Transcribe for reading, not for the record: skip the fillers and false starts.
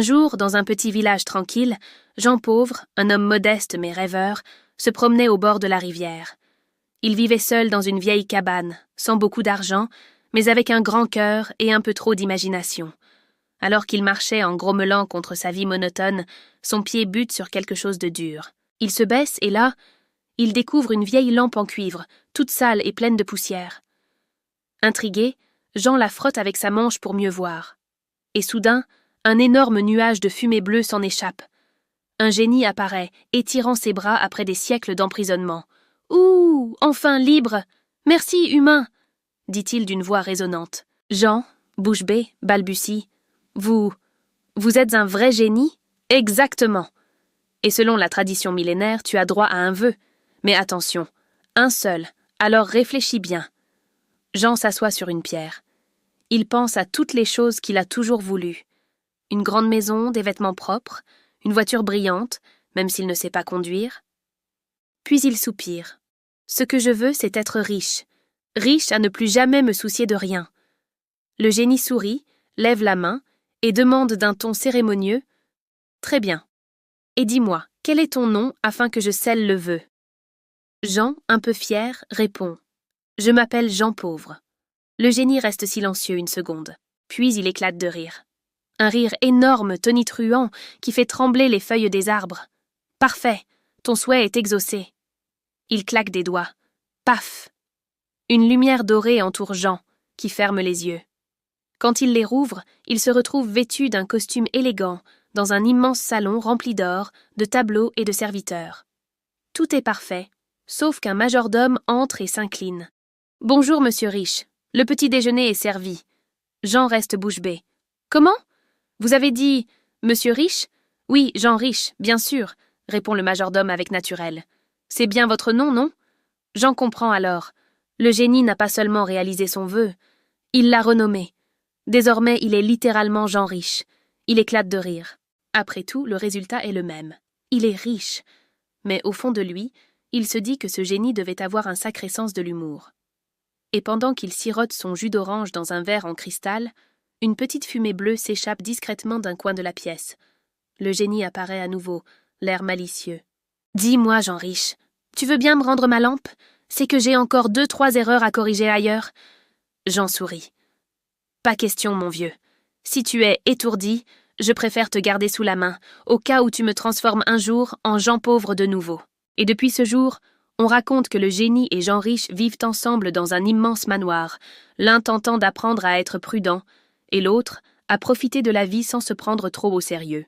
Un jour, dans un petit village tranquille, Jean Pauvre, un homme modeste mais rêveur, se promenait au bord de la rivière. Il vivait seul dans une vieille cabane, sans beaucoup d'argent, mais avec un grand cœur et un peu trop d'imagination. Alors qu'il marchait en grommelant contre sa vie monotone, son pied bute sur quelque chose de dur. Il se baisse et là, il découvre une vieille lampe en cuivre, toute sale et pleine de poussière. Intrigué, Jean la frotte avec sa manche pour mieux voir. Et soudain, un énorme nuage de fumée bleue s'en échappe. Un génie apparaît, étirant ses bras après des siècles d'emprisonnement. « Ouh, enfin libre! Merci, humain !» dit-il d'une voix résonnante. Jean, bouche bée, balbutie. « Vous êtes un vrai génie ?»« Exactement. Et selon la tradition millénaire, tu as droit à un vœu. Mais attention, un seul, alors réfléchis bien. » Jean s'assoit sur une pierre. Il pense à toutes les choses qu'il a toujours voulu. Une grande maison, des vêtements propres, une voiture brillante, même s'il ne sait pas conduire. Puis il soupire. Ce que je veux, c'est être riche. Riche à ne plus jamais me soucier de rien. Le génie sourit, lève la main et demande d'un ton cérémonieux. Très bien. Et dis-moi, quel est ton nom afin que je scelle le vœu? Jean, un peu fier, répond. Je m'appelle Jean Pauvre. Le génie reste silencieux une seconde, puis il éclate de rire. Un rire énorme, tonitruant, qui fait trembler les feuilles des arbres. Parfait, ton souhait est exaucé. Il claque des doigts. Paf! Une lumière dorée entoure Jean, qui ferme les yeux. Quand il les rouvre, il se retrouve vêtu d'un costume élégant, dans un immense salon rempli d'or, de tableaux et de serviteurs. Tout est parfait, sauf qu'un majordome entre et s'incline. « Bonjour, monsieur riche. Le petit déjeuner est servi. » Jean reste bouche bée. « Comment ? Vous avez dit « Monsieur riche ?» ?»« Oui, Jean riche, bien sûr, » répond le majordome avec naturel. « C'est bien votre nom, non ?» Jean comprend alors. Le génie n'a pas seulement réalisé son vœu, il l'a renommé. Désormais, il est littéralement Jean riche. Il éclate de rire. Après tout, le résultat est le même. Il est riche. Mais au fond de lui, il se dit que ce génie devait avoir un sacré sens de l'humour. Et pendant qu'il sirote son jus d'orange dans un verre en cristal, une petite fumée bleue s'échappe discrètement d'un coin de la pièce. Le génie apparaît à nouveau, l'air malicieux. « Dis-moi, Jean riche, tu veux bien me rendre ma lampe ? C'est que j'ai encore 2-3 erreurs à corriger ailleurs. » Jean sourit. « Pas question, mon vieux. Si tu es étourdi, je préfère te garder sous la main, au cas où tu me transformes un jour en Jean Pauvre de nouveau. » Et depuis ce jour, on raconte que le génie et Jean riche vivent ensemble dans un immense manoir, l'un tentant d'apprendre à être prudent, et l'autre à profiter de la vie sans se prendre trop au sérieux.